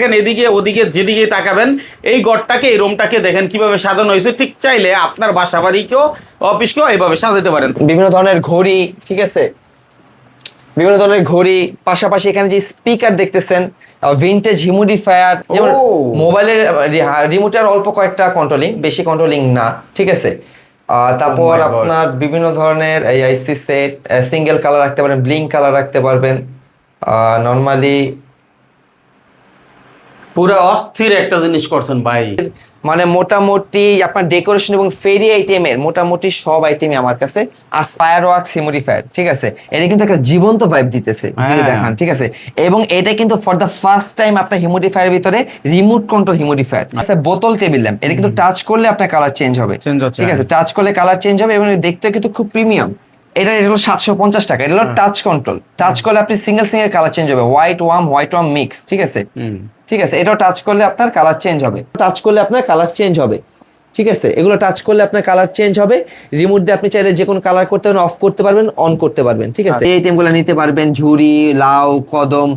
দেখেন এদিকে ওদিকে যেদিকে তাকাবেন এই ঘরটাকে এই রুমটাকে দেখেন কিভাবে সাজানো হয়েছে। ঠিক চাইলে আপনার বাসা বাড়িকেও অফিসকেও এইভাবে সাজাতে পারেন। বিভিন্ন ধরনের ঘড়ি, ঠিক আছে, বিভিন্ন ধরনের ঘড়ি, পাশাপাশি এখানে যে স্পিকার দেখতেছেন, ভিনটেজ হিউমিডিফায়ার, যেমন মোবাইলের রিমোটের অল্প কয়েকটা কন্ট্রোলিং, বেশি কন্ট্রোলিং না, ঠিক আছে। তারপর আপনার বিভিন্ন ধরনের আইসি সেট, সিঙ্গেল কালার রাখতে পারেন, ব্লিঙ্ক কালার রাখতে পারবেন, নর্মালি পুরো অস্থির একটা জিনিস করছেন ভাই। মানে মোটামুটি আপনার ডেকোরেশন এবং ফেরি আইটেমের মোটামুটি সব আইটেমই আমার কাছে আর ফায়ার ওয়ার্কস হিউমিডিফায়ার, ঠিক আছে। এটা কিন্তু একটা জীবন্ত ভাইব দিতেছে যদি দেখান, ঠিক আছে। এবং এটা কিন্তু ফর দ্য ফার্স্ট টাইম আপনার হিউমিডিফায়ার ভিতরে রিমোট কন্ট্রোল হিউমিডিফায়ার আছে। বোতল টেবিল ল্যাম্প, এটা কিন্তু টাচ করলে আপনার কালার চেঞ্জ হবে, ঠিক আছে। টাচ করলে কালার চেঞ্জ হবে এবং দেখতে কিন্তু খুব প্রিমিয়াম। এটা হলো 750 টাকা। এটা হলো টাচ কন্ট্রোল, টাচ করলে আপনি সিঙ্গেল কালার চেঞ্জ হবে, হোয়াইট ওয়ার্ম মিক্স, ঠিক আছে, ঠিক আছে। এটাও টাচ করলে আপনার কালার চেঞ্জ হবে, টাচ করলে আপনার কালার চেঞ্জ হবে, ঠিক আছে। এগুলো টাচ করলে আপনার কালার চেঞ্জ হবে। রিমোট দিয়ে আপনি চাইলে যে কোনো কালার করতে পারবেন, অফ করতে পারবেন, অন করতে পারবেন, ঠিক আছে। এই আইটেমগুলো নিতে পারবেন, ঝুড়ি, লাউ, কদম,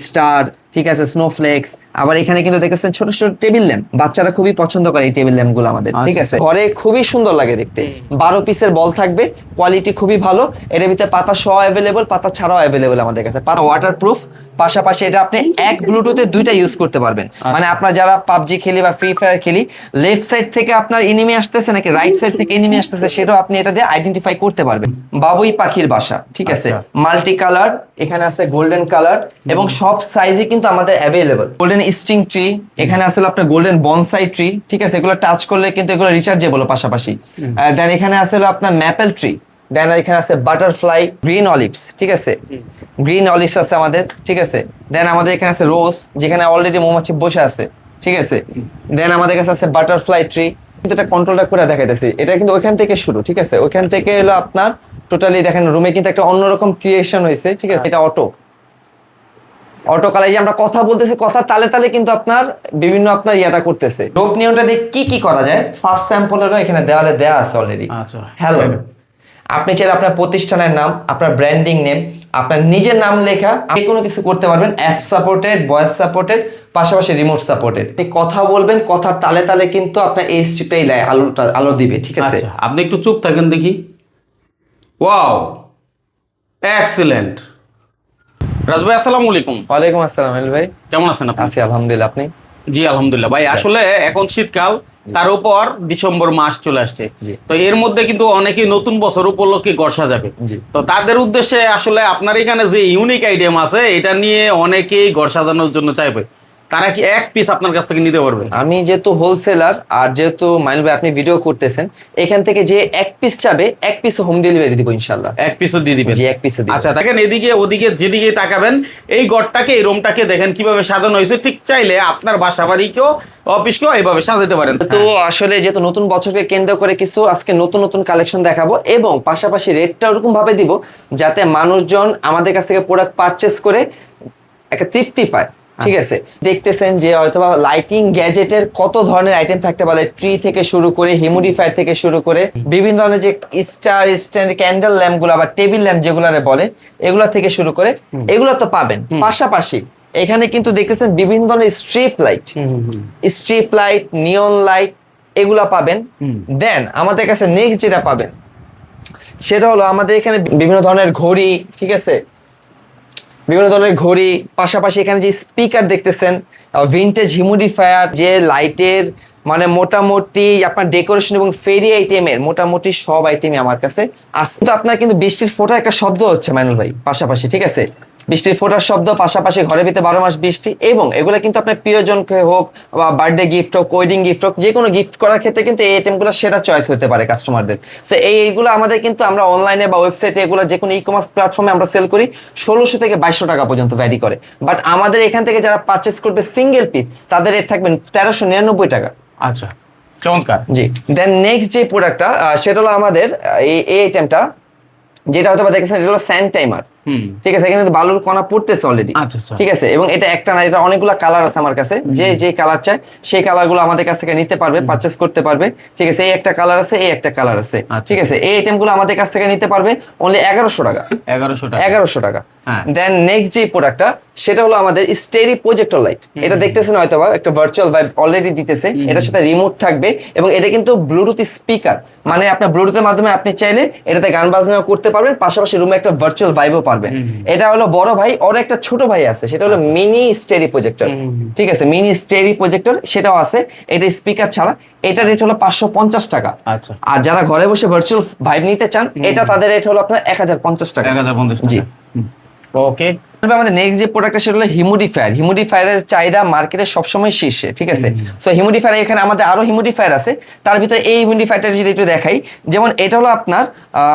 স্টার, ঠিক আছে, স্নোফ্লেক্স। আবার এখানে কিন্তু দেখতেছেন ছোট ছোট টেবিল ল্যাম্প, বাচ্চারা খুবই পছন্দ করে এই টেবিল ল্যাম্প গুলো আমাদের, ঠিক আছে। ঘরে খুবই সুন্দর লাগে দেখতে। 12 পিসের বল থাকবে, কোয়ালিটি খুবই ভালো। এর ভিতরে পাতা সহ অ্যাভেলেবল, পাতা ছাড়াও অ্যাভেলেবল আমাদের কাছে। পাতা ওয়াটারপ্রুফ, পাশাপাশি এটা আপনি এক ব্লুটুথে দুইটা ইউজ করতে পারবেন। মানে আপনার যারা পাবজি খেলি বা ফ্রি ফায়ার খেলি, লেফট সাইড থেকে আপনার এনিমি আসতেছে নাকি রাইট সাইড থেকে এনিমি আসতেছে, সেটাও আপনি এটা দিয়ে আইডেন্টিফাই করতে পারবেন। বাবুই পাখির বাসা, ঠিক আছে, মাল্টি কালার, এখানে আছে গোল্ডেন কালার এবং সব সাইজে কিন্তু আমাদের অ্যাভেলেবল। গোল্ডেন স্ট্রিং ট্রি, এখানে আসলে আপনার গোল্ডেন বনসাই ট্রি, ঠিক আছে। এগুলো টাচ করলে কিন্তু এগুলো রিচার্জেবল পাশাপাশি। দেন এখানে আসলে আপনার ম্যাপেল ট্রি, দেন এখানে আছে বাটারফ্লাই, গ্রিন অলিভস, ঠিক আছে, গ্রিন অলিভস আছে আমাদের, ঠিক আছে। দেন আমাদের এখানে আছে রোজ, যেখানে অলরেডি মৌমাছি বসে আছে, ঠিক আছে। দেন আমাদের কাছে আছে বাটারফ্লাই ট্রি। কিন্তু এটা কন্ট্রোলটা করে দেখাইতেছি, এটা কিন্তু ওইখান থেকে শুরু, ঠিক আছে। ওইখান থেকে হলো আপনার টোটালি দেখেন রুমে কিন্তু একটা অন্যরকম ক্রিয়েশন হয়েছে, ঠিক আছে। এটা অটো কালার, যে আমরা কথা বলতেছি, কথার তালে তালে কিন্তু আপনার বিভিন্ন আপনার ইয়াটা করতেছে। রোপ নিয়মটা দিয়ে কি কি করা যায়, ফার্স্ট স্যাম্পলেরও এখানে দেওয়ালে দেওয়া আছে অলরেডি। হ্যালো, আপনি চাইলে আপনার প্রতিষ্ঠানের নাম, আপনার ব্র্যান্ডিং নেম, আপনার নিজের নাম লেখা যে কোনো কিছু করতে পারবেন। অ্যাপ সাপোর্টেড, ভয়েস সাপোর্টেড, পাশাপাশি রিমোট সাপোর্টেড। আপনি কথা বলবেন, কথার তালে তালে কিন্তু আপনার এই স্ট্রিপটাই আলো দিবে, ঠিক আছে। আপনি একটু চুপ থাকেন দেখি। Wow, excellent. রাজ ভাই আসসালামু আলাইকুম। ওয়ালাইকুম আসসালাম আনিল ভাই, কেমন আছেন আপনি? আছি আলহামদুলিল্লাহ, আপনি? জি আলহামদুলিল্লাহ ভাই। আসলে এখন শীতকাল, তার উপর ডিসেম্বর মাস চলে আসছে, তো এর মধ্যে কিন্তু অনেকেই নতুন বছর উপলক্ষে ঘর সাজাবে। তো তাদের উদ্দেশ্যে আসলে আপনার এখানে যে ইউনিক আইটেম আছে এটা নিয়ে অনেকেই ঘর সাজানোর জন্য চাইবে, তারা কি এক পিস আপনার কাছ থেকে নিতে পারবে? আমি যেহেতু হোলসেলার আর যেহেতু মাইনুল ভাই আপনি ভিডিও করতেছেন, এখান থেকে যে এক পিস চাবে এক পিস হোম ডেলিভারি দিব ইনশাআল্লাহ। এক পিসও দিয়ে দিবেন? জি, এক পিসও দিব। আচ্ছা দেখেন এদিকে ওদিকে যেদিকে তাকাবেন এই ঘরটাকে এই রুমটাকে দেখেন কিভাবে সাজানো হয়েছে। ঠিক চাইলে আপনার বাসা বাড়িকেও অফিসকেও এইভাবে সাজাতে পারেন। তো আসলে যেহেতু নতুন বছরকে কেন্দ্র করে কিছু আজকে নতুন নতুন কালেকশন দেখাবো এবং পাশাপাশি রেটটা ওরকম ভাবে দিব যাতে মানুষজন আমাদের কাছ থেকে প্রোডাক্ট পারচেস করে একটা তৃপ্তি পায়, ঠিক আছে। দেখতেছেন যে হয়তোবা লাইটিং গ্যাজেটের কত ধরনের আইটেম থাকতে পারে, ট্রি থেকে শুরু করে হিউমিডিফায়ার থেকে শুরু করে বিভিন্ন ধরনের যে স্টার স্ট্যান্ড ক্যান্ডেল ল্যাম্প গুলো বা টেবিল ল্যাম্প যেগুলারে বলে এগুলা থেকে শুরু করে এগুলো তো পাবেন। পাশাপাশি এখানে কিন্তু দেখতেছেন বিভিন্ন ধরনের স্ট্রিপ লাইট, নিয়ন লাইট এগুলা পাবেন। দেন আমাদের কাছে নেক্সট যেটা পাবেন সেটা হলো আমাদের এখানে বিভিন্ন ধরনের ঘড়ি, ঠিক আছে, বিভিন্ন ধরনের ঘড়ি, পাশাপাশি এখানে যে স্পিকার দেখতেছেন, ভিনটেজ হিউমিডিফায়ার, যে লাইটের মানে মোটামুটি আপনার ডেকোরেশন এবং ফেরি আইটেমের মোটামুটি সব আইটেমই আমার কাছে আছে। তো আপনার কিন্তু বৃষ্টির ফোঁটার একটা শব্দ হচ্ছে মাইনুল ভাই পাশাপাশি, ঠিক আছে, বৃষ্টির ফোঁটার শব্দ, পাশাপাশি ঘরের ভিতরে 12 মাস বৃষ্টি। এবং এগুলো কিন্তু আপনার প্রিয়জনকে হোক বা বার্থডে গিফট হোক, ওয়েডিং গিফট হোক, যে কোনো গিফট করার ক্ষেত্রে কিন্তু এই আইটেমগুলো সেরা চয়েস হতে পারে কাস্টমারদের। সো এইগুলো আমাদের কিন্তু আমরা অনলাইনে বা ওয়েবসাইটে এগুলো যে কোনো ই-কমার্স প্ল্যাটফর্মে আমরা সেল করি 1600 থেকে 2200 টাকা পর্যন্ত ভ্যারি করে। বাট আমাদের এখান থেকে যারা পারচেস করবে সিঙ্গেল পিস তাদের রেট থাকবে 1399 টাকা। আচ্ছা, চমৎকার। জি, দেন নেক্সট যে প্রোডাক্টটা সেটা হলো আমাদের এই আইটেমটা, যেটা হয়তো বা দেখেছেন, এটা হলো স্যান্ড টাইমার। ঠিক আছে, এখানে কিন্তু বালুর কণা পড়তেছে অলরেডি। আচ্ছা আচ্ছা। ঠিক আছে, এবং এটা একটা না, এটা অনেকগুলো কালার আছে আমার কাছে, যে যে কালার চাই সেই কালারগুলো আমাদের কাছ থেকে নিতে পারবে, পারচেস করতে পারবে। ঠিক আছে, এই একটা কালার আছে, এই একটা কালার আছে। ঠিক আছে, এই আইটেমগুলো আমাদের কাছ থেকে নিতে পারবে অনলি 1100 টাকা। 1100 টাকা। দেন নেক্সট যে প্রোডাক্টটা সেটা হলো আমাদের স্টেরি প্রজেক্টর লাইট। এটা দেখতেছেন হয়তো বা একটা ভার্চুয়াল ভাইব অলরেডি দিতেছে, এটার সাথে রিমোট থাকবে এবং এটা কিন্তু ব্লুটুথ স্পিকার, মানে আপনার ব্লুটুথের মাধ্যমে আপনি চাইলে এটাতে গান বাজনা করতে পারবেন, পাশাপাশি রুমে একটা ভার্চুয়াল ভাইবও পারবেন। এটা হলো বড় ভাই, ওর একটা ছোট ভাই আছে, সেটা হলো মিনি স্টেরি প্রজেক্টর। ঠিক আছে, মিনি স্টেরি প্রজেক্টর সেটাও আছে, এটা স্পিকার ছাড়া। এটা রেট হলো 550 টাকা। আচ্ছা। আর যারা ঘরে বসে ভার্চুয়াল ভাইব নিতে চান, এটা তাদের রেট হলো আপনার 1050 টাকা। 1050 টাকা। জি, ওকে। আমাদের নেক্সট যে প্রোডাক্টটা সেটা হলো হিউমিডিফায়ার। হিউমিডিফায়ারের চাহিদা মার্কেটে সবসময় শীর্ষে। ঠিক আছে, সো হিউমিডিফায়ার এখানে আমাদের আরো হিউমিডিফায়ার আছে, তার ভিতরে এই হিউমিডিফায়ারটা যদি একটু দেখাই, যেমন এটা হলো আপনার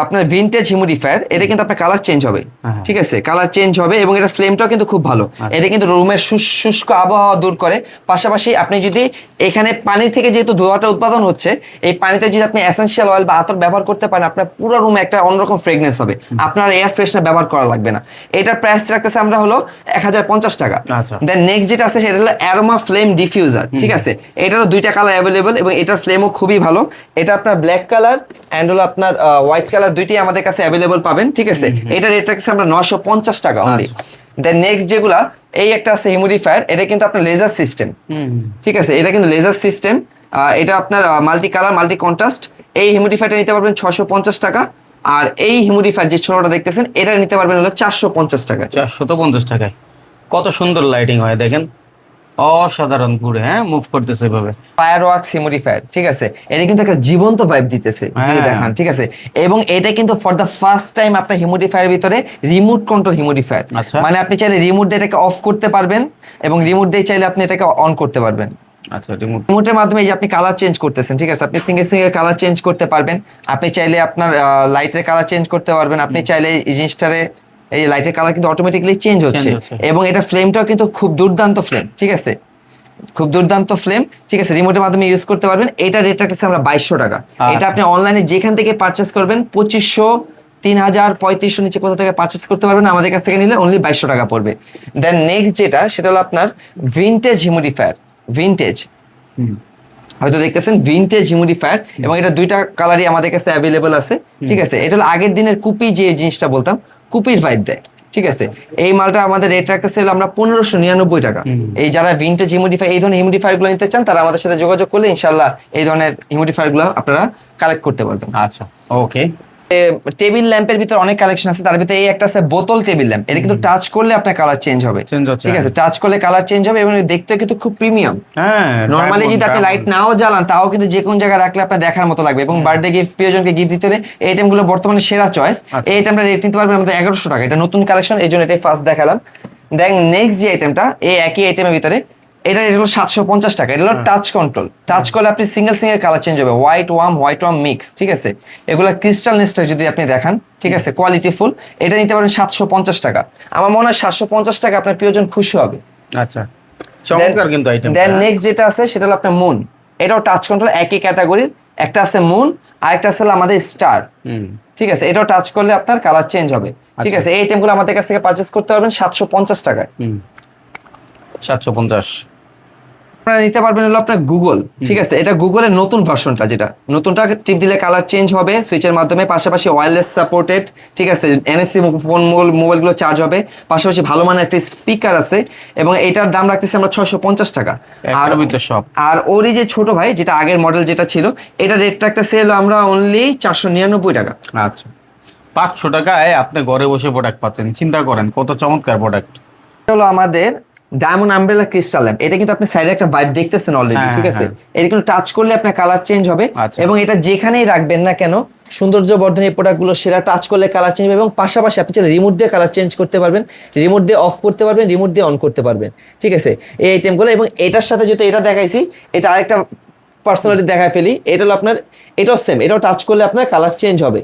আপনার ভিনটেজ হিউমিডিফায়ার। এটা কিন্তু আপনার কালার চেঞ্জ হবে। ঠিক আছে, কালার চেঞ্জ হবে এবং এটা ফ্লেমটাও কিন্তু খুব ভালো। এটা কিন্তু রুমের শুষ্ক আবহাওয়া দূর করে, পাশাপাশি আপনি যদি এখানে পানি থেকে যেহেতু ধোঁয়াটা উৎপাদন হচ্ছে, এই পানিতে যদি আপনি এসেনশিয়াল অয়েল বা আতর ব্যবহার করতে পারেন, আপনার পুরো রুমে একটা অন্যরকম ফ্রেগনেন্স হবে, আপনার এয়ার ফ্রেশনার ব্যবহার করা লাগবে না। এটার প্রাইস রাখতেছে আমরা হলো 1050 টাকা। দেন নেক্সট যেটা আছে সেটা হলো অ্যারোমা ফ্লেম ডিফিউজার। ঠিক আছে, এটারও দুইটা কালার অ্যাভেলেবল এবং এটার ফ্লেমও খুবই ভালো। এটা আপনার ব্ল্যাক কালার অ্যান্ড হলো আপনার হোয়াইট কালার, দুইটাই আমাদের কাছে অ্যাভেলেবল পাবেন। ঠিক আছে, এটার রেট রাখতেছে আমরা 950 টাকা অনলি। দেন নেক্সট যেগুলা, এই একটা আছে হিউমিডিফায়ার, এটা কিন্তু আপনার লেজার সিস্টেম। ঠিক আছে, এটা কিন্তু লেজার সিস্টেম, এটা আপনার মাল্টি কালার মাল্টি কন্ট্রাস্ট। এই হিউমিডিফায়ারটা নিতে পারবেন 650 টাকা। আর এই হিউমিডিফায়ার যে ছোটটা দেখতেছেন, এটা নিতে পারবেন হলো 450 টাকা। 450 টাকায় কত সুন্দর লাইটিং হয় দেখেন, অসাধারণ ঘুরে, হ্যাঁ মুভ করতেছে এভাবে। Fire works humidifier. ঠিক আছে, এটা কিন্তু একটা জীবন্ত ভাইব দিতেছে, দেখান। ঠিক আছে, এবং এটা কিন্তু ফর দ্য ফার্স্ট টাইম আপনার হিউমিডিফায়ারের ভিতরে রিমোট কন্ট্রোল হিউমিডিফায়ার। মানে আপনি চাইলে রিমোট দিয়ে এটাকে অফ করতে পারবেন এবং রিমোট দিয়ে চাইলে আপনি এটাকে অন করতে পারবেন। আচ্ছা, রিমোটের মাধ্যমে যে আপনি কালার চেঞ্জ করতেছেন। ঠিক আছে, আপনি সিঙ্গেল সিঙ্গেল কালার চেঞ্জ করতে পারবেন, আপনি চাইলে আপনার লাইটের কালার চেঞ্জ করতে পারবেন, আপনি চাইলে এই জিনিসটারে, এই লাইটের কালার কিন্তু অটোমেটিক্যালি চেঞ্জ হচ্ছে এবং এটা ফ্লেমটাও কিন্তু খুব দুর্দান্ত ফ্লেম। ঠিক আছে, খুব দুর্দান্ত ফ্লেম। ঠিক আছে, রিমোটের মাধ্যমে ইউজ করতে পারবেন। এটা রেট রাখতেছে আমরা 2200 টাকা। এটা আপনি অনলাইনে যেখান থেকে পারচেস করবেন 2500, 3000, 3500 নিচে কোথা থেকে পারচেস করতে পারবেন, আমাদের কাছ থেকে নিলে অনলি 2200 টাকা পড়বে। দেন নেক্সট যেটা, সেটা হলো আপনার ভিনটেজ হিউমিডিফায়ার। ভিনটেজ হয়তো দেখতেছেন, ভিনটেজ হিউমিডিফায়ার, এবং এটা দুইটা কালারই আমাদের কাছে অ্যাভেলেবল আছে। ঠিক আছে, এটা হলো আগের দিনের কুপি যে জিনিসটা বলতাম, কুপির ভাইব দেয়। ঠিক আছে, এই মালটা আমাদের রেট রাখতেছে হলো আমরা 1599 টাকা। এই যারা ভিনটেজ হিউমিডিফায়ার, এই ধরনের হিউমিডিফায়ার গুলো নিতে চান, তারা আমাদের সাথে যোগাযোগ করলে ইনশাল্লাহ এই ধরনের হিউমিডিফায়ার গুলো আপনারা কালেক্ট করতে পারবেন। আচ্ছা, ওকে। টেবিল ল্যাম্পের ভিতরে অনেক কালেকশন আছে, তার ভিতরে এই একটা আছে বোতল টেবিল ল্যাম্প। এটা কিন্তু টাচ করলে আপনার কালার চেঞ্জ হবে। ঠিক আছে, টাচ করলে কালার চেঞ্জ হবে এবং দেখতে কিন্তু খুব প্রিমিয়াম। নরমালি যদি আপনি লাইট নাও জ্বালান, তাও কিন্তু যে কোন জায়গায় রাখলে আপনার দেখার মতো লাগবে। এবং বার্থডে গিফট, প্রিয়জনকে গিফট দিতে হলে এই আইটেম গুলো বর্তমানে সেরা চয়েস। এই আইটেমটা রেট নিতে পারবেন আমাদের 1100 টাকা। এটা নতুন কালেকশন, এই জন্য এটাই ফার্স্ট দেখালাম। দেন নেক্সট যে আইটেমটা, এই একই আইটেমের ভিতরে, এটা রেট হলো 750 টাকা। এটা হলো টাচ কন্ট্রোল। টাচ করলে আপনি সিঙ্গেল সিঙ্গেল কালার চেঞ্জ হবে, হোয়াইট ওয়ার্ম মিক্স। ঠিক আছে, এগুলো ক্রিস্টাল নেস্টার যদি আপনি দেখান, ঠিক আছে, কোয়ালিটি ফুল। এটা নিতে পারেন 750 টাকা। আমার মনে হয় 750 টাকা আপনার প্রিয়জন খুশি হবে। আচ্ছা, চমৎকার কিন্তু আইটেম। দেন নেক্সট যেটা আছে সেটা হলো আপনার মুন। এটাও টাচ কন্ট্রোল, একই ক্যাটাগরির। একটা আছে মুন আর একটা আছে আমাদের স্টার। ঠিক আছে, এটাও টাচ করলে আপনার কালার চেঞ্জ হবে। ঠিক আছে, এই আইটেমগুলো আমাদের কাছ থেকে পারচেজ করতে পারবেন 750 টাকায়। 750 আপনারা নিতে পারবেন হলো আপনার গুগল। ঠিক আছে, এটা গুগলের নতুন ভার্সনটা, যেটা নতুনটা টিপ দিলে কালার চেঞ্জ হবে সুইচের মাধ্যমে, পাশাপাশি ওয়্যারলেস সাপোর্টেড। ঠিক আছে, এনএফসি ফোন মোবাইলগুলো চার্জ হবে, পাশাপাশি ভালো মানের একটা স্পিকার আছে এবং এটার দাম রাখতেছি আমরা 650 টাকা। আর ওরই যে ছোট ভাই, যেটা আগের মডেল যেটা ছিল, এটা রেট রাখতেছি হলো আমরা অনলি 499 টাকা। আচ্ছা, 500 টাকায় আপনি ঘরে বসে প্রোডাক্ট পাচ্ছেন, চিন্তা করেন কত চমৎকার প্রোডাক্ট। এটা হলো আমাদের ডায়মন্ড আমব্রেলা ক্রিস্টাল ল্যাম্প। এটা কিন্তু আপনি সাইডে একটা ভাইব দেখতেছেন অলরেডি। ঠিক আছে, এটা কিন্তু টাচ করলে আপনার কালার চেঞ্জ হবে এবং এটা যেখানেই রাখবেন না কেন, সৌন্দর্য বর্ধনের প্রোডাক্টগুলো সেটা টাচ করলে কালার চেঞ্জ হবে এবং পাশাপাশি আপনি চাইলে রিমোট দিয়ে কালার চেঞ্জ করতে পারবেন, রিমোট দিয়ে অফ করতে পারবেন, রিমোট দিয়ে অন করতে পারবেন। ঠিক আছে, এই আইটেমগুলো। এবং এটার সাথে যেহেতু এটা দেখাইছি, এটা আরেকটা পার্সোনালিটি দেখায় ফেলি। এটা হলো আপনার, এটাও সেম, এটাও টাচ করলে আপনার কালার চেঞ্জ হবে।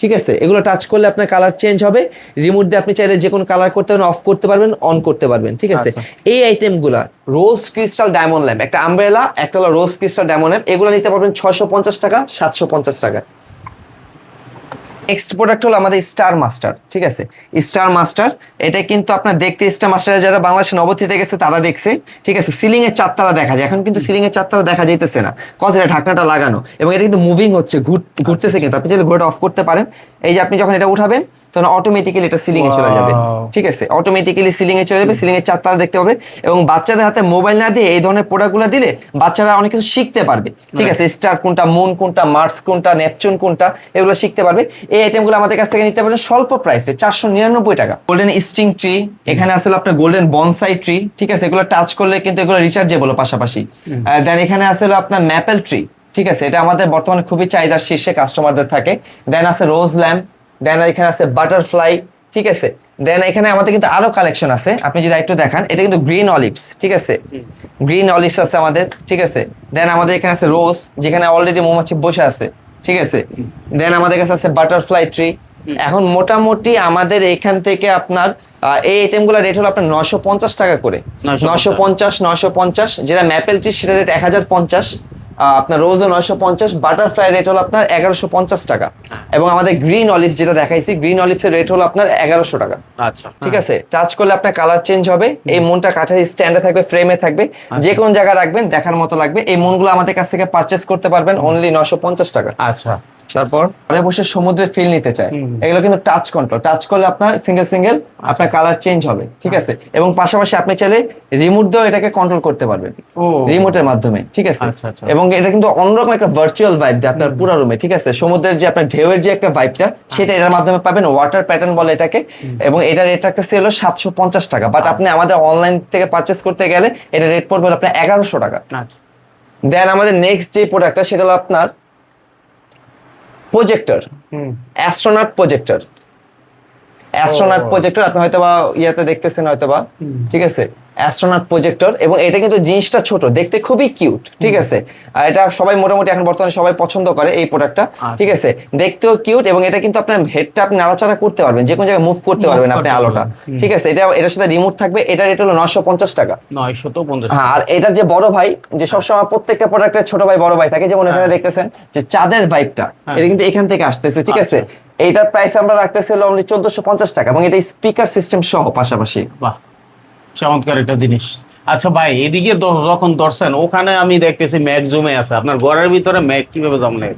ঠিক আছে, এগুলো টাচ করলে আপনার কালার চেঞ্জ হবে। রিমোট দিয়ে আপনি চাইলে যে কোনো কালার করতে পারবেন, অফ করতে পারবেন, অন করতে পারবেন। ঠিক আছে, এই আইটেমগুলা রোজ ক্রিস্টাল ডায়মন্ড ল্যাম্প, একটা আমব্রেলা, একটা হলো রোজ ক্রিস্টাল ডায়মন্ড ল্যাম্প, এগুলো নিতে পারবেন 650 টাকা, 750 টাকা। নেক্সট প্রোডাক্ট হলো আমাদের স্টার মাস্টার, ঠিক আছে। স্টার মাস্টার এটা কিন্তু আপনার দেখতে স্টার মাস্টার যারা বাংলাদেশে নবথিতে গেছে তারা দেখছে, ঠিক আছে। সিলিং এর চারতলা দেখা যায়, এখন কিন্তু সিলিং এর চারতলা দেখা যাইতেছে না, কজ এটা ঢাকনাটা লাগানো এবং এটা কিন্তু মুভিং হচ্ছে, ঘুরতেছে কিন্তু আপনি চাইলে ঘোড়াটা অফ করতে পারেন। এই যে আপনি যখন এটা উঠাবেন তখন অটোমেটিক্যালি এটা সিলিং এ চলে যাবে, ঠিক আছে। অটোমেটিক্যালি সিলিং এ চলে যাবে, সিলিং এর চারতলা দেখতে পাবে এবং বাচ্চাদের হাতে মোবাইল না দিয়ে এই ধরনের প্রোডাক্টগুলো দিলে বাচ্চারা অনেক কিছু শিখতে পারবে, ঠিক আছে। স্টার কোনটা, মুন কোনটা, মার্স কোনটা, নেপচুন কোনটা, এগুলো শিখতে পারবে। এই আইটেমগুলো আমাদের কাছ থেকে নিতে পারেন স্বল্প প্রাইসে 499 টাকা। গোল্ডেন স্টিং ট্রি, এখানে আসলে আপনার গোল্ডেন বনসাই ট্রি, ঠিক আছে। এগুলো টাচ করলে কিন্তু এগুলো রিচার্জেবল পাশাপাশি। দেন এখানে আসলে আপনার ম্যাপেল ট্রি, ঠিক আছে। এটা আমাদের বর্তমানে খুবই চাহিদার শীর্ষে কাস্টমারদের থাকে। দেন আছে রোজ ল্যাম্প, দেন এখানে আছে বাটারফ্লাই, ঠিক আছে। দেন এখানে আমাদের কিন্তু আরো কালেকশন আছে, আপনি যদি একটু দেখান, এটা কিন্তু গ্রিন অলিভস, ঠিক আছে। গ্রিন অলিভস আছে আমাদের, ঠিক আছে। দেন আমাদের এখানে আছে রোজ, যেখানে অলরেডি মৌমাছি বসে আছে, ঠিক আছে। দেন আমাদের কাছে আছে বাটারফ্লাই ট্রি। এখন মোটামুটি আমাদের এখান থেকে আপনার এই আইটেমগুলোর রেট হলো আপনার 950 টাকা করে, 950, যেটা ম্যাপেল ট্রি সেটা রেট 1050, আপনার রোজও 950, বাটারফ্লাই রেট হলো আপনার 1150 টাকা এবং আমাদের গ্রিন অলিভ যেটা দেখাইছি, গ্রিন অলিভসের রেট হলো আপনার 1100 টাকা। আচ্ছা, ঠিক আছে। টাচ করলে আপনার কালার চেঞ্জ হবে। এই মনটা কাঠের স্ট্যান্ডে থাকবে, ফ্রেমে থাকবে, যে কোন জায়গায় রাখবেন দেখার মতো লাগবে। এই মনগুলো আমাদের কাছ থেকে পারচেস করতে পারবেন অনলি 950 টাকা। আচ্ছা, তারপর ঘরে বসে সমুদ্রের ফিল নিতে চায়, এগুলো কিন্তু টাচ কন্ট্রোল, টাচ করলে আপনার সিঙ্গেল আপনার কালার চেঞ্জ হবে, ঠিক আছে। এবং পাশাপাশি আপনি চাইলে রিমোট দিয়েও এটাকে কন্ট্রোল করতে পারবেন রিমোটের মাধ্যমে, ঠিক আছে। এবং এটা কিন্তু অন্যরকম একটা ভার্চুয়াল ভাইব দেয় আপনার পুরো রুমে, ঠিক আছে। সমুদ্রের যে আপনার ঢেউয়ের যে একটা ভাইবটা সেটা এটার মাধ্যমে পাবেন, ওয়াটার প্যাটার্ন বলে এটাকে। এবং এটা রেট রাখতেছে হলো 750 টাকা, বাট আপনি আমাদের অনলাইন থেকে পারচেস করতে গেলে এটা রেট পড়বে হলো আপনার 1100 টাকা। দেন আমাদের নেক্সট যে প্রোডাক্টটা সেটা হলো আপনার projector, astronaut projector. Astronaut projector আপনি হয়তো বা ইয়াতে দেখতেছেন হয়তো বা, ঠিক আছে। অ্যাস্ট্রোনট প্রজেক্টর, এবং এটা কিন্তু জিনিসটা ছোট, দেখতে খুবই কিউট, ঠিক আছে। আর এটা সবাই মোটামুটি এখন বর্তমানে সবাই পছন্দ করে এই প্রোডাক্টটা, ঠিক আছে। দেখতেও কিউট এবং এটা কিন্তু আপনার হেডটা আপনি নাড়াচাড়া করতে পারবেন, যে কোনো জায়গায় মুভ করতে পারবেন আপনি আলোটা, ঠিক আছে। এটার সাথে রিমোট থাকবে। এটা রেট হলো 950 টাকা। 950। হ্যাঁ, আর এটার যে বড় ভাই, যে সবসময় প্রত্যেকটা প্রোডাক্টের ছোট ভাই বড় ভাই থাকে, যেমন এখানে দেখতেছেন যে চাঁদের ভাইবটা, এটা কিন্তু এখান থেকে আসতেছে, ঠিক আছে। এইটার প্রাইস আমরা রাখতেছি হলো অনলি 1450 টাকা এবং এটা স্পিকার সিস্টেম সহ পাশাপাশি। বাহ, চমৎকার একটা জিনিস। আচ্ছা ভাই, এদিকে যখন ধরছেন ওখানে আমি দেখতেছি ম্যাগ জমে আছে, আপনার ঘরের ভিতরে ম্যাগ কিভাবে জমলে?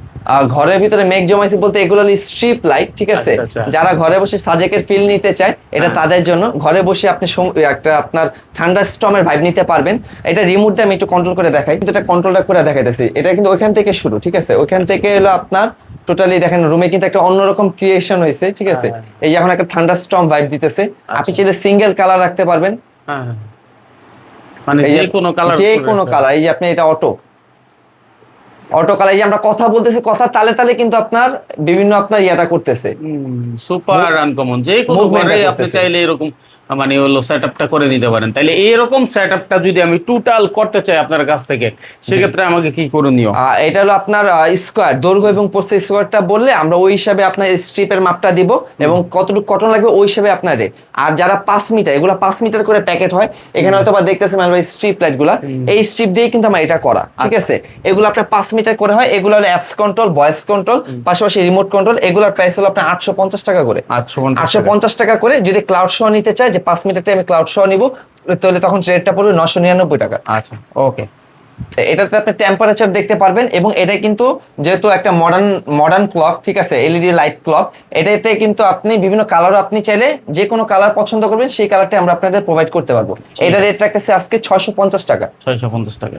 ঘরের ভিতরে মেঘ জমাইছি বলতে এগুলো হলো স্ট্রিপ লাইট, ঠিক আছে। যারা ঘরে বসে সাজেকের ফিল নিতে চায় এটা তাদের জন্য। ঘরে বসে আপনি একটা আপনার ঠান্ডা স্টর্মের ভাইব নিতে পারবেন। এটা রিমোট দিয়ে আমি একটু কন্ট্রোল করে দেখাই, কিন্তু এটা কন্ট্রোলটা করে দেখাইতেছি। এটা কিন্তু ওইখান থেকে শুরু, ঠিক আছে। ওইখান থেকে হলো আপনার টোটালি দেখেন রুমে কিন্তু একটা অন্যরকম ক্রিয়েশন হয়েছে, ঠিক আছে। এই যে এখন একটা ঠান্ডা স্টর্ম ভাইব দিতেছে। আপনি চাইলে সিঙ্গেল কালার রাখতে পারবেন, মানে যে কোনো কালার। এই যে আপনি এটা অটো কালার, যে আমরা কথা বলতেছি, কথা তালে তালে কিন্তু আপনার বিভিন্ন আপনার ইয়াটা করতেছে, সুপার আনকমন। যে কোনো ঘরে আপনি চাইলে এরকম মানে হলো সেটআপটা করে নিতে পারেন। তাহলে এইরকম সেটআপটা যদি আমি টোটাল করতে চাই আপনার কাছ থেকে, সেক্ষেত্রে আমাকে কি করণীয়? এটা হলো আপনার স্কোয়ার দৈর্ঘ্য এবং প্রস্থ স্কোয়ারটা বললে আমরা ওই হিসাবে আপনার স্ট্রিপের মাপটা দিব এবং কতটুকু কটন লাগবে ওই হিসাবে আপনার রেট। আর যারা 5 মিটার, এগুলো 5 মিটার করে প্যাকেট হয়। এখানে হয়তো বা দেখতেছেন স্ট্রিপ লাইট গুলা, এই স্ট্রিপ দিয়ে কিন্তু আমার এটা করা, ঠিক আছে। এগুলো আপনার 5 মিটার করে হয়। এগুলো হলো অ্যাপস কন্ট্রোল, ভয়েস কন্ট্রোল, পাশাপাশি রিমোট কন্ট্রোল। এগুলোর প্রাইস হলো আপনার 850 টাকা করে। 850 টাকা করে। যদি ক্লাউড শো নিতে চাই, যে 5 মিটারটা আমি ক্লাউড শো নিব, তাহলে তখন রেটটা পড়বে 999 টাকা। আচ্ছা, ওকে। এটাতে আপনি টেম্পারেচার দেখতে পারবেন এবং এটা কিন্তু যেহেতু একটা মডার্ন ক্লক, ঠিক আছে, এলইডি লাইট ক্লক, এটাতে কিন্তু আপনি বিভিন্ন কালারও আপনি চাইলে যে কোনো কালার পছন্দ করবেন সেই কালারটা আমরা আপনাদের প্রোভাইড করতে পারবো। এটা রেট রাখতেছে আজকে 650 টাকা। 650 টাকা।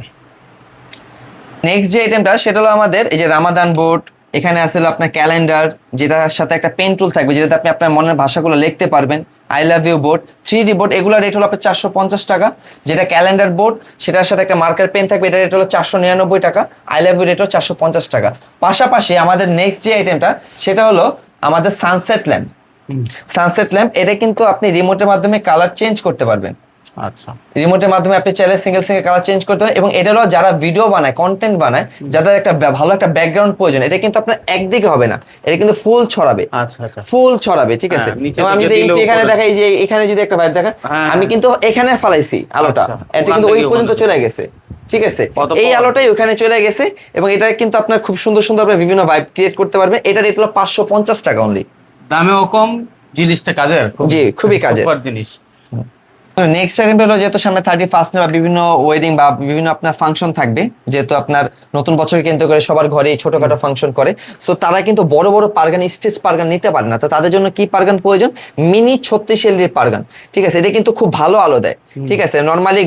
নেক্সট যে আইটেমটা সেটা হলো আমাদের এই যে রামাদান বোর্ড। এখানে আসলে আপনার ক্যালেন্ডার, যেটার সাথে একটা পেন টুল থাকবে, যেটাতে আপনি আপনার মনের ভাষাগুলো লিখতে পারবেন। I love you board, 3D board, এগুলো রেট হলো আপনার 450 টাকা। যেটা ক্যালেন্ডার বোর্ড, সেটার সাথে একটা মার্কার পেন থাকবে, এটা রেট হলো 499 টাকা। আই লাভ ইউ রেট হলো 450 টাকা। পাশাপাশি আমাদের নেক্সট যে আইটেমটা সেটা হলো আমাদের সানসেট ল্যাম্প। সানসেট ল্যাম্প এটা কিন্তু আপনি রিমোটের মাধ্যমে কালার চেঞ্জ করতে পারবেন। আচ্ছা, রিমোটের মাধ্যমে আপনি চাইলে সিঙ্গেল কালার চেঞ্জ করতে পারেন। এবং এটা হলো যারা ভিডিও বানায়, কন্টেন্ট বানায়, যাদের একটা ভালো একটা ব্যাকগ্রাউন্ড প্রয়োজন, এটা কিন্তু আপনার একদিকে হবে না, এটা কিন্তু ফুল ছড়াবে। আচ্ছা, ফুল ছড়াবে, ঠিক আছে। আমি যদি এখানে দেখাই, যে এখানে যদি একটা ভাইব দেখেন, আমি কিন্তু এখানে ফালাইছি আলোটা, এটা কিন্তু ওই পর্যন্ত চলে গেছে, ঠিক আছে, কত এই power? আলোটাই ওখানে চলে গেছে এবং এটা কিন্তু আপনার খুব সুন্দর সুন্দর আপনার বিভিন্ন ভাইব ক্রিয়েট করতে পারবেন। এটা রেট হলো 550 টাকা অনলি। দামেও কম, জিনিসটা কাজের, জি, খুবই কাজের। সুপার জিনিস। নেক্সট আইটেম হলো যেহেতু সামনে 31 বা বিভিন্ন ওয়েডিং বা বিভিন্ন আপনার ফাংশন থাকবে, যেহেতু আপনার নতুন বছর কেন্দ্র করে সবার ঘরে ছোটখাটো ফাংশন করে, সো তারা কিন্তু বড় বড় পারগান, স্টেজ পারগান নিতে পারে না। তো তাদের জন্য কি পারগান প্রয়োজন? মিনি 36 এলইডির পারগান। ঠিক আছে, এটা কিন্তু খুব ভালো আলো দেয়। ঠিক আছে, নর্মালি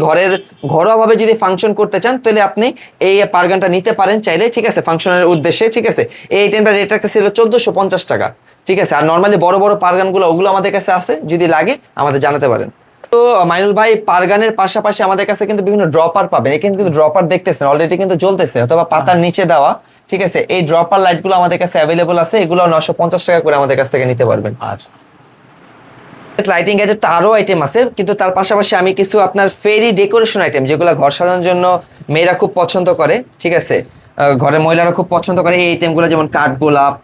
ঘরোয়া ভাবে যদি ফাংশন করতে চান তাহলে আপনি এই পারগানটা নিতে পারেন চাইলে। ঠিক আছে, ফাংশনের উদ্দেশ্যে। ঠিক আছে, এই আইটেমটা রেট রাখতেছিল 1450 টাকা। ঠিক আছে, আর নর্মালি বড় বড় পারগানগুলো ওগুলো আমাদের কাছে আছে, যদি লাগে আমাদের জানাতে পারেন। তো মাইনুল ভাই, পারগানের পাশাপাশি আমাদের কাছে কিন্তু বিভিন্ন ড্রপার পাবেন। এখানে কিন্তু ড্রপার দেখতেছেন অলরেডি কিন্তু জ্বলতেছে, অথবা পাতার নিচে দেওয়া। ঠিক আছে, এই ড্রপার লাইটগুলো আমাদের কাছে অ্যাভেলেবল আছে, এগুলো 950 টাকা করে আমাদের কাছ থেকে নিতে পারবেন। আচ্ছা, লাইটিং গ্যাজেট আরো আইটেম আছে, কিন্তু তার পাশাপাশি আমি কিছু আপনার ফেরি ডেকোরেশন আইটেম, যেগুলো ঘর সাজানোর জন্য মেয়েরা খুব পছন্দ করে। ঠিক আছে, ঘরের মহিলারা খুব পছন্দ করে এই আইটেমগুলো, যেমন কাঠগোলাপ,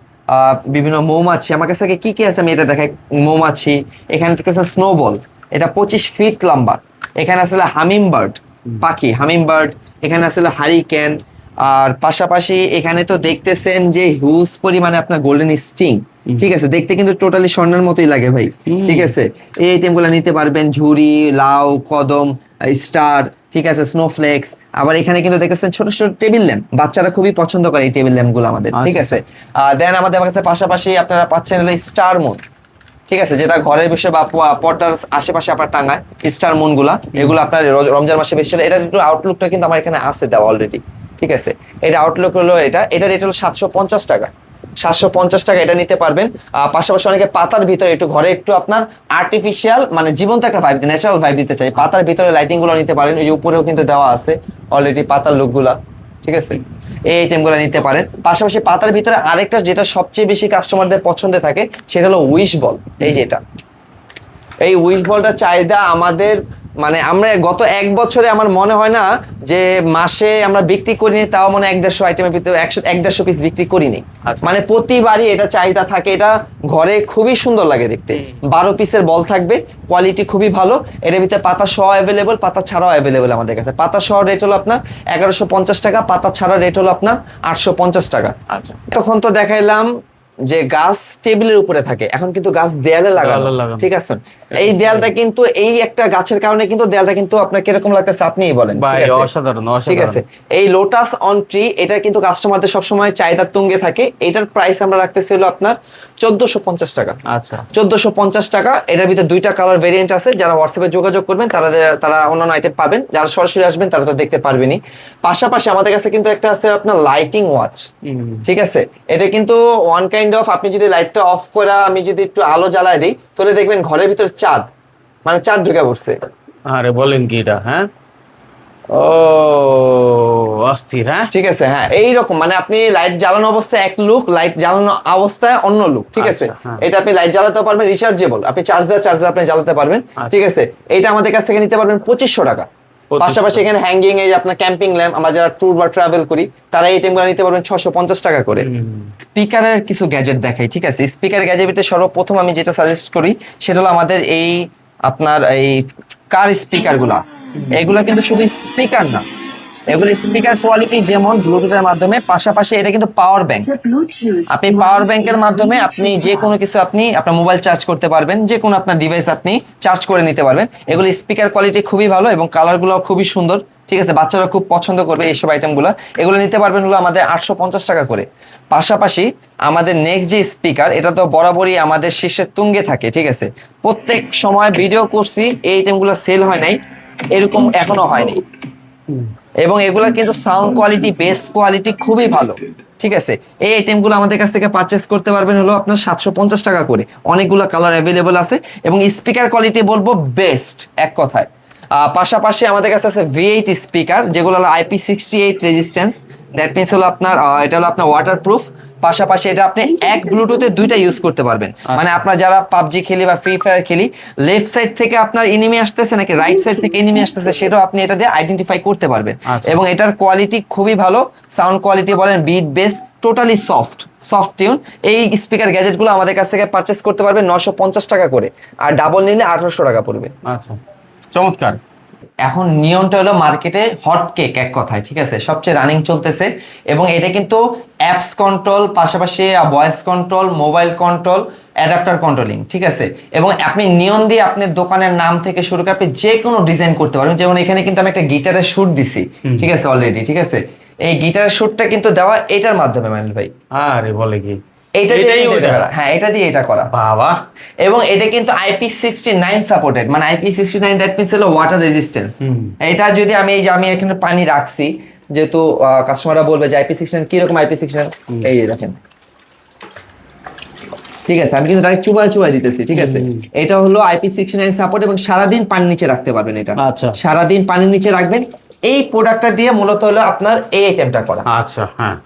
বিভিন্ন মৌমাছি। আমার কাছে কি কি আছে আমি এটা দেখাই। মৌমাছি, এখানে দেখতেছেন স্নোবল, এটা 25 ফিট লম্বা। এখানে আসলে হামিং বার্ড পাখি, হামিং বার্ড। এখানে আসলে হারিকেন। আর পাশাপাশি এখানে তো দেখতেছেন যে হিউজ পরিমাণে আপনার গোল্ডেন স্টিং। ঠিক আছে, দেখতে কিন্তু টোটালি স্বর্ণের মতোই লাগে ভাই। ঠিক আছে, এই আইটেমগুলো নিতে পারবেন। ঝুড়ি, লাউ, কদম, স্টার, ঠিক আছে, স্নোফ্লেক্স। আবার এখানে কিন্তু দেখতেছেন ছোট ছোট টেবিল ল্যাম্প, বাচ্চারা খুবই পছন্দ করে এই টেবিল ল্যাম্প গুলো আমাদের। ঠিক আছে, দেন আমাদের কাছে পাশাপাশি আপনারা পাচ্ছেন হলো স্টার মুন। ঠিক আছে, যেটা ঘরের বিষয় বা পর্দার আশেপাশে আপনার টাঙায় স্টার মুন গুলা, এগুলো আপনার রমজান মাসে বেশি চলে। এটার একটু আউটলুকটা কিন্তু আমার এখানে আছে দেওয়া অলরেডি। ঠিক আছে, এটা আউটলুক হলো এটা রেট হলো 750 টাকা। 750 টাকা এটা নিতে পারবেন। পাশাপাশি অনেকে পাতার ভিতরে একটু ঘরে একটু আপনার আর্টিফিশিয়াল মানে জীবন্ত একটা ভাইব, ন্যাচারাল ভাইব দিতে চাই, পাতার ভিতরে লাইটিং গুলো নিতে পারেন। ওই যে উপরেও কিন্তু দেওয়া আছে অলরেডি পাতার লুক গুলা। ঠিক আছে, এই আইটেমগুলো নিতে পারেন। পাশাপাশি পাতার ভিতরে আরেকটা যেটা সবচেয়ে বেশি কাস্টমারদের পছন্দে থাকে, সেটা হলো উইশ বল। এই যে এটা, এই উইশ বলটার চাহিদা আমাদের মানে আমরা গত 1 বছরে আমার মনে হয় না যে মাসে আমরা বিক্রি করিনি, তাও মানে 150 আইটেমের ভিতরে 150 পিস বিক্রি করিনি। মানে প্রতিবারই এটা চাহিদা থাকে। এটা ঘরে খুবই সুন্দর লাগে দেখতে। 12 পিসের বল থাকবে, কোয়ালিটি খুবই ভালো। এর ভিতরে পাতা সহ অ্যাভেলেবল, পাতা ছাড়াও অ্যাভেলেবল আমাদের কাছে। পাতা সহ রেট হলো আপনার 1150 টাকা, পাতা ছাড়া রেট হলো আপনার 850 টাকা। আচ্ছা, তখন তো দেখাইলাম যে গাছ টেবিলের উপরে থাকে, এখন কিন্তু গাছ দেয়ালে লাগানো। ঠিক আছে, এই দেয়ালটা কিন্তু এই একটা গাছের কারণে কিন্তু দেয়ালটা কিন্তু আপনার কিরকম লাগতেছে আপনিই বলেন। অসাধারণ, ঠিক আছে, এই লোটাস অন ট্রি, এটা কিন্তু কাস্টমারদের সবসময় চাহিদার তুঙ্গে থাকে। এটার প্রাইস আমরা রাখতেছি হলো আপনার 1450 টাকা। আচ্ছা, 1450 টাকা। এটার ভিতরে 2টা কালার ভেরিয়েন্ট আছে। যারা হোয়াটসঅ্যাপে যোগাযোগ করবেন তারা অন্যান্য আইটেম পাবেন, যারা সরাসরি আসবেন তারা তো দেখতে পারবেনই। পাশাপাশি আমাদের কাছে কিন্তু একটা আছে আপনার লাইটিং ওয়াচ। ঠিক আছে, এটা কিন্তু ওয়ান কাইন্ড অফ, আপনি যদি লাইটটা অফ করা আমি যদি একটু আলো জ্বালায় দিই তাহলে দেখবেন ঘরের ভিতরে চাঁদ, মানে চাঁদ ঢুকে পড়ছে। আরে বলেন কি এটা? হ্যাঁ, ও অস্থির। হ্যাঁ, ঠিক আছে, হ্যাঁ এইরকম মানে আপনি লাইট জ্বালানো অবস্থায় এক লুক, লাইট জ্বালানো অবস্থায় অন্য লুক। ঠিক আছে, এটা আপনি লাইট জ্বালাতে পারবেন, রিচার্জেবল, আপনি চার্জার আপনি জ্বালাতে পারবেন। ঠিক আছে, এটা আমাদের কাছ থেকে নিতে পারবেন 2500 টাকা। পাশাপাশি এখানে হ্যাঙ্গিং, এই আপনার ক্যাম্পিং ল্যাম্প, আমরা যারা ট্যুর বা ট্রাভেল করি তারা এই আইটেমগুলো নিতে পারবেন 650 টাকা করে। স্পিকারের কিছু গ্যাজেট দেখাই। ঠিক আছে, স্পিকার গ্যাজেটের সর্বপ্রথম আমি যেটা সাজেস্ট করি সেটা হলো আমাদের এই আপনার এই কার স্পিকার গুলা। এগুলা কিন্তু শুধু স্পিকার না, এগুলো স্পিকার কোয়ালিটি যেমন ব্লুটুথের মাধ্যমে, পাশাপাশি এটা কিন্তু পাওয়ার ব্যাংক। আপনি পাওয়ার ব্যাংকের মাধ্যমে আপনি যে কোনো কিছু আপনি আপনার মোবাইল চার্জ করতে পারবেন, যে কোনো আপনার ডিভাইস আপনি চার্জ করে নিতে পারবেন। এগুলো স্পিকার কোয়ালিটি খুবই ভালো এবং কালারগুলো খুবই সুন্দর। ঠিক আছে, বাচ্চারা খুব পছন্দ করবে এইসব আইটেমগুলো। এগুলো নিতে পারবেন হলো আমাদের 850 টাকা করে। পাশাপাশি আমাদের নেক্সট যে স্পিকার, এটা তো বরাবরই আমাদের শীর্ষের তুঙ্গে থাকে। ঠিক আছে, প্রত্যেক সময় ভিডিও করছি, এই আইটেমগুলো সেল হয় নাই, এরকম এখনো হয়নি। এবং এগুলা কিন্তু সাউন্ড কোয়ালিটি, বেস কোয়ালিটি খুবই ভালো। ঠিক আছে, এই আইটেমগুলো আমাদের কাছ থেকে পারচেস করতে পারবেন হলো আপনার 750 টাকা করে। অনেকগুলো কালার অ্যাভেলেবল আছে এবং স্পিকার কোয়ালিটি বলবো বেস্ট এক কথায়। পাশাপাশি আমাদের কাছে আছে V8 স্পিকার, যেগুলো হলো IP68 রেজিস্ট্যান্স। দ্যাট মিনস হলো আপনার এটা হলো আপনার ওয়াটারপ্রুফ। পাশাপাশি এটা আপনি এক ব্লুটুথে 2টা ইউজ করতে পারবেন। মানে আপনার যারা পাবজি খেলি বা ফ্রি ফায়ার খেলি, লেফট সাইড থেকে আপনার এনিমি আসতেছে নাকি রাইট সাইড থেকে এনিমি আসতেছে, সেটাও আপনি এটা দিয়ে আইডেন্টিফাই করতে পারবেন। এবং এটার কোয়ালিটি খুবই ভালো, সাউন্ড কোয়ালিটি বলেন, beat, bass totally soft tune. এই স্পিকার গ্যাজেটগুলো আমাদের কাছ থেকে পারচেস করতে পারবেন 950 টাকা করে, আর ডাবল নিলে 1800 টাকা পড়বে। আচ্ছা, চমৎকার। এখন নিয়নটা হলো মার্কেটে হট কেক এক কথায়, ঠিক আছে, সবচেয়ে রানিং চলতেছে। এবং এটা কিন্তু অ্যাপস কন্ট্রোল, পাশাপাশি voice control, mobile control, adapter controlling, ঠিক আছে। এবং আপনি নিয়ন দিয়ে আপনার দোকানের নাম থেকে শুরু করে আপনি যে কোনো ডিজাইন করতে পারবেন। যেমন এখানে কিন্তু আমি একটা গিটারের শুট দিছি, ঠিক আছে, অলরেডি, ঠিক আছে। এই গিটারের শুটটা কিন্তু দেওয়া এটার মাধ্যমে মাইনুল ভাই। আরে বলে কি, এটা দিয়ে এটাই কিন্তু ওটা? এটা করা, হ্যাঁ এটা দিয়ে এটা করা। বাবা, এবং এটা কিন্তু IP69 সাপোর্টেড, মানে IP69 দ্যাট মিন্স হলো ওয়াটার রেজিস্ট্যান্স। এটা যদি আমি এই যে আমি এখানে পানি রাখছি, যেহেতু কাস্টমাররা বলবে যে IP69 কিরকম IP69, এই যে দেখেন, ঠিক আছে, আমি কিন্তু ডাইরেক্ট চুবাই দিতেছি, ঠিক আছে। এটা হলো IP69 সাপোর্ট এবং সারাদিন পানির নিচে রাখতে পারবেন এটা। আচ্ছা। সারাদিন পানির নিচে রাখবেন। এই প্রোডাক্টটা দিয়ে মূলত হলো আপনার এই আইটেমটা করা। আচ্ছা, হ্যাঁ,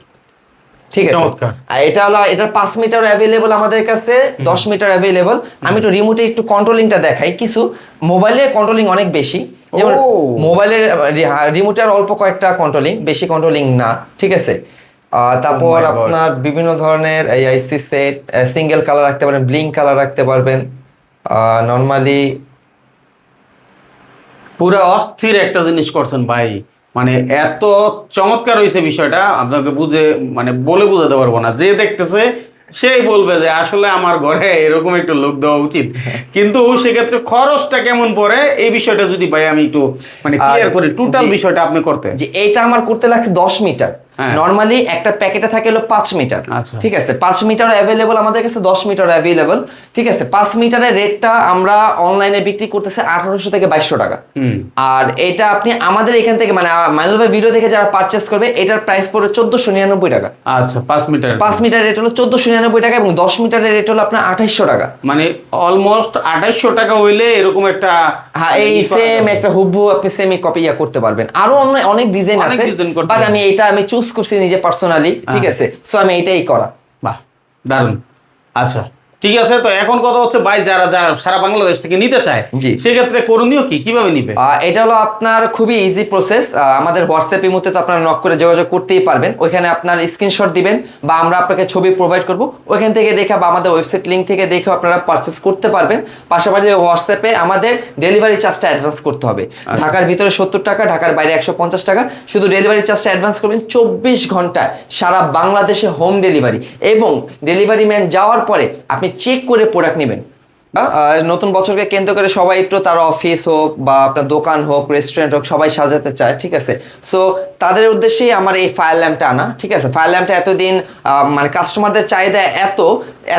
ঠিক আছে। চমৎকার। আর এটা হলো, এটার 5 মিটার অ্যাভেলেবল আমাদের কাছে, 10 মিটার অ্যাভেলেবল। আমি একটু রিমোটে একটু কন্ট্রোলিংটা দেখাই। কিছু মোবাইলে কন্ট্রোলিং অনেক বেশি, যেমন ও। মোবাইলের রিমোটের অল্প কয়েকটা কন্ট্রোলিং, বেশি কন্ট্রোলিং না, ঠিক আছে। তারপর Oh my God. আপনার বিভিন্ন ধরনের এই আইসি সেট, সিঙ্গেল কালার রাখতে পারবেন, ব্লিঙ্ক কালার রাখতে পারবেন, নর্মালি। পুরো অস্থির একটা জিনিস করছেন ভাই, মানে এত চমৎকার হয়েছে বিষয়টা, আপনাকে মানে বলে বোঝাতে পারবো না। যে দেখতেছে সেই বলবে যে আসলে আমার ঘরে এরকম একটু লোক দেওয়া উচিত। কিন্তু সেক্ষেত্রে খরচটা কেমন পড়ে এই বিষয়টা যদি ভাই আমি একটু মানে ক্লিয়ার করি, টোটাল বিষয়টা আপনি করতে। যে এইটা আমার করতে লাগছে 10 মিটার। হ্যাঁ। নরমালি একটা প্যাকেটে থাকে হলো 5 মিটার, আচ্ছা। ঠিক আছে। 5 মিটার অ্যাভেলেবল আমাদের কাছে, 10 মিটার অ্যাভেলেবল, ঠিক আছে। 5 মিটারের রেটটা আমরা অনলাইনে বিক্রি করতেছে 1800 থেকে 2200 টাকা। আর এটা আপনি আমাদের এখান থেকে মানে মাইনুল ভাই ভিডিও দেখে যারা পারচেস করবে, এটার প্রাইস পড়বে 1499 টাকা। আচ্ছা, 5 মিটার। 5 মিটার রেট হলো 1499 টাকা এবং 10 মিটারের রেট হলো আপনার 2800 টাকা। মানে অলমোস্ট 2800 টাকা হইলে এরকম একটা, হ্যাঁ, এই সেম একটা হুবহু আপনি সেম কপি করতে পারবেন। আরো অনেক ডিজাইন অনেক আছে, design করতে বাট পারবেন। আমি চুজ করছি নিজে পার্সোনালি, ঠিক আছে। সো আমি এটাই করা। বাহ, দারুণ। আচ্ছা, ঠিক আছে। তো এখন কথা হচ্ছে ভাই, যারা সারা বাংলাদেশ থেকে নিতে চায়, জি। সেক্ষেত্রে করণীয় কি, কিভাবে নিবে? এটা হলো আপনার খুবই ইজি প্রসেস। আমাদের হোয়াটসঅ্যাপ ইমোতে তো আপনারা নক করে যোগাযোগ করতেই পারবেন। ওইখানে আপনার স্ক্রিনশট দিবেন বা আমরা আপনাকে ছবি প্রোভাইড করব, ওইখান থেকে দেখে বা আমাদের ওয়েবসাইট লিঙ্ক থেকে দেখে আপনারা পারচেস করতে পারবেন। পাশাপাশি হোয়াটসঅ্যাপে আমাদের ডেলিভারি চার্জটা অ্যাডভান্স করতে হবে। ঢাকার ভিতরে 70 টাকা, ঢাকার বাইরে 150 টাকা। শুধু ডেলিভারি চার্জটা অ্যাডভান্স করবেন। 24 ঘন্টায় সারা বাংলাদেশে হোম ডেলিভারি, এবং ডেলিভারি ম্যান যাওয়ার পরে আপনি চেক করে প্রোডাক্ট নেবেন। নতুন বছরকে কেন্দ্র করে সবাই একটু তার অফিস হোক বা আপনার দোকান হোক, রেস্টুরেন্ট হোক, সবাই সাজাতে চায়, ঠিক আছে। সো তাদের উদ্দেশ্যেই আমার এই ফায়ার ল্যাম্পটা আনা, ঠিক আছে। ফায়ার ল্যাম্পটা এতদিন মানে কাস্টমারদের চাহিদা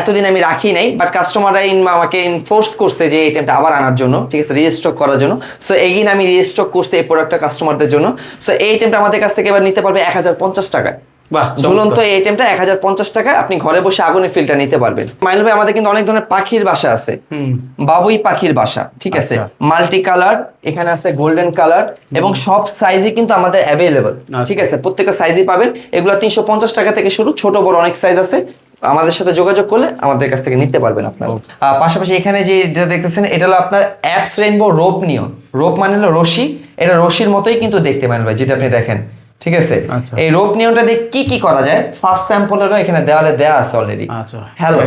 এতদিন আমি রাখি নাই, বাট কাস্টমাররা আমাকে ইনফোর্স করছে যে এই আইটেমটা আবার আনার জন্য, ঠিক আছে, রিস্টক করার জন্য। সো এগিন আমি রিস্টক করছি এই প্রোডাক্টটা কাস্টমারদের জন্য। সো এই আইটেমটা আমাদের কাছ থেকে এবার নিতে পারবে 1050 টাকায়। বাহ, ঝুলন্ত এই আইটেমটা 1050 টাকায় আপনি ঘরে বসে আগুনের ফিলটা নিতে পারবেন। মাইনুল ভাই, আমাদের কিন্তু অনেক ধরনের পাখির বাসা আছে, বাবুই পাখির বাসা, ঠিক আছে। মাল্টি কালার, এখানে আছে গোল্ডেন কালার, এবং সব সাইজই কিন্তু আমাদের অ্যাভেলেবল, ঠিক আছে। প্রত্যেকটা সাইজই পাবেন। এগুলো 350 টাকা থেকে শুরু, ছোট বড় অনেক সাইজ আছে। আমাদের সাথে যোগাযোগ করলে আমাদের কাছ থেকে নিতে পারবেন আপনারা। পাশাপাশি এখানে যেটা দেখতেছেন, এটা হলো আপনার অ্যাপস রেইনবো রোপ নিয়ন। রোপ মানে হলো রশি, এটা রশির মতোই কিন্তু দেখতে মাইনুল ভাই, যদি আপনি দেখেন, ঠিক আছে। এই রোপ নিয়নটা দিয়ে কি করা যায়, ফার্স্ট স্যাম্পলেরও এখানে দেওয়ালে দেওয়া আছে অলরেডি। আচ্ছা, হ্যালো,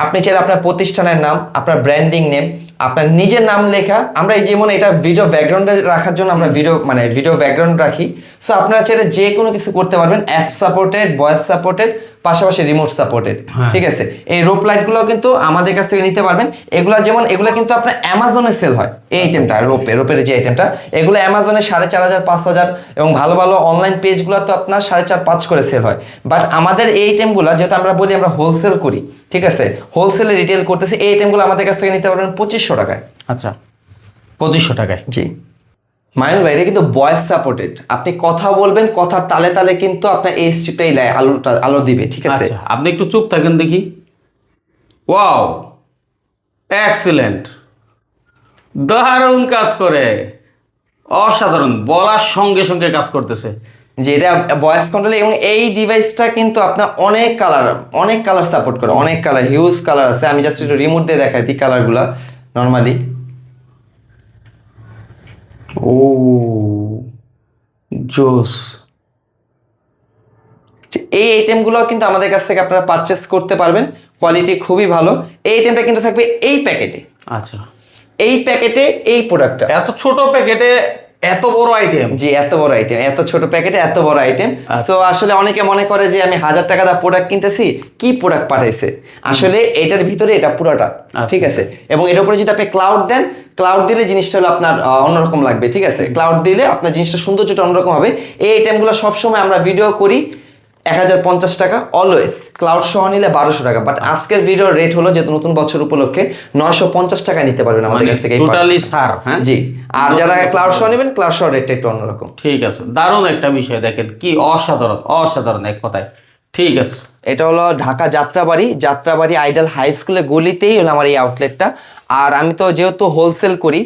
আপনি চাইলে আপনার প্রতিষ্ঠানের নাম, আপনার ব্র্যান্ডিং নেম, আপনার নিজের নাম লেখা, আমরা এই যেমন এটা ভিডিও ব্যাকগ্রাউন্ডে রাখার জন্য আমরা ভিডিও ব্যাকগ্রাউন্ড রাখি। সো আপনারা চাইলে যে কোনো কিছু করতে পারবেন, অ্যাপ সাপোর্টেড, ভয়েস সাপোর্টেড, পাশাপাশি রিমোট সাপোর্টেড, ঠিক আছে। এই রোপ লাইটগুলো কিন্তু আমাদের কাছ থেকে নিতে পারবেন। এগুলা কিন্তু আপনার অ্যামাজনে সেল হয়। এই আইটেমটা রোপের যে আইটেমটা, এগুলো অ্যামাজনে 4500, 5000 এবং ভালো ভালো অনলাইন পেজগুলো তো আপনার 4.5-5 করে সেল হয়। বাট আমাদের এই আইটেমগুলো যেহেতু আমরা বলি আমরা হোলসেল করি, ঠিক আছে, হোলসেলে রিটেল করতেছি, এই আইটেমগুলো আমাদের কাছ থেকে নিতে পারবেন 2500 টাকায়। আচ্ছা, 2500 টাকায়। জি মাইনুল ভাই, এটা কিন্তু ভয়েস সাপোর্টেড। আপনি কথা বলবেন, কথার তালে তালে কিন্তু আপনার এই স্ট্রিপটাই আলো দিবে, ঠিক আছে। আচ্ছা, আপনি একটু চুপ থাকেন দেখি। ওয়াও, এক্সিলেন্ট, দারুণ কাজ করে, অসাধারণ, বলার সঙ্গে সঙ্গে কাজ করতেছে। যে এটা ভয়েস কন্ট্রোল, এবং এই ডিভাইসটা কিন্তু আপনার অনেক কালার সাপোর্ট করে, অনেক কালার, হিউজ কালার আছে। আমি জাস্ট একটু রিমোট দিয়ে দেখাই দিই কালারগুলা নর্মালি। ও জোস। এই আইটেমগুলো কিন্তু আমাদের কাছ থেকে আপনারা পারচেস করতে পারবেন, কোয়ালিটি খুবই ভালো। এই আইটেমটা কিন্তু থাকবে এই প্যাকেটে। আচ্ছা, এই প্যাকেটে এই প্রোডাক্টটা। এত ছোট প্যাকেটে এত বড় আইটেম? জি, এত বড় আইটেম, এত ছোট প্যাকেটে এত বড় আইটেম। তো আসলে অনেকে মনে করে যে আমি 1000 টাকা দা প্রোডাক্ট কিনতেছি, কি প্রোডাক্ট পাঠাইছে, আসলে এটার ভিতরে এটা পুরোটা, ঠিক আছে। এবং এর উপরে যদি আপনি ক্লাউড দেন, ক্লাউড দিলে জিনিসটা হলো আপনার অন্যরকম লাগবে, ঠিক আছে। ক্লাউড দিলে আপনার জিনিসটা সৌন্দর্যটা অন্যরকম হবে। এই আইটেমগুলো সবসময় আমরা ভিডিও করি 1050 টাকা অলওয়েজ, ক্লাউড সহ নিলে 1200 টাকা। বাট আজকের ভিডিওর রেট হলো যেহেতু নতুন বছর উপলক্ষে 950 টাকা নিতে পারবেন আমাদের কাছ থেকে। টোটালি স্যার, হ্যাঁ জি। আর যারা ক্লাউড সহ নেবেন, ক্লাউড সহ রেটটা একটু অন্যরকম। ঠিক আছে, দারুণ একটা বিষয়, দেখেন কি অসাধারণ, অসাধারণ এক কথায়। ঠিক আছে, এটা হলো ঢাকা যাত্রাবাড়ি আইডাল হাই স্কুলের গলিতেই হলো আমার এই আউটলেটটা। আর আমি তো যেহেতু হোলসেল করি,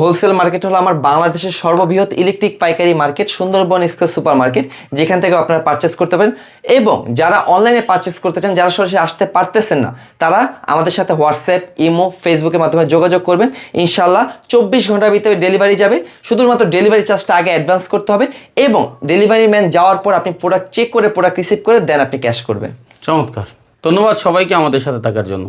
হোলসেল মার্কেট হলো আমার বাংলাদেশের সর্ববৃহৎ ইলেকট্রিক পাইকারি market, Sundarban square super market, যেখান থেকে আপনারা পারচেস করতে পারেন। এবং যারা অনলাইনে পারচেস করতে চান, যারা সরাসরি আসতে পারতেছেন না, তারা আমাদের সাথে হোয়াটসঅ্যাপ, ইমো, ফেসবুকের মাধ্যমে যোগাযোগ করবেন। ইনশাল্লাহ 24 ঘন্টার ভিতরে ডেলিভারি যাবে। শুধুমাত্র ডেলিভারি চার্জটা আগে অ্যাডভান্স করতে হবে, এবং ডেলিভারি ম্যান যাওয়ার পর আপনি প্রোডাক্ট চেক করে, প্রোডাক্ট রিসিভ করে দেন আপনি ক্যাশ করবেন। চমৎকার। ধন্যবাদ সবাইকে আমাদের সাথে থাকার জন্য।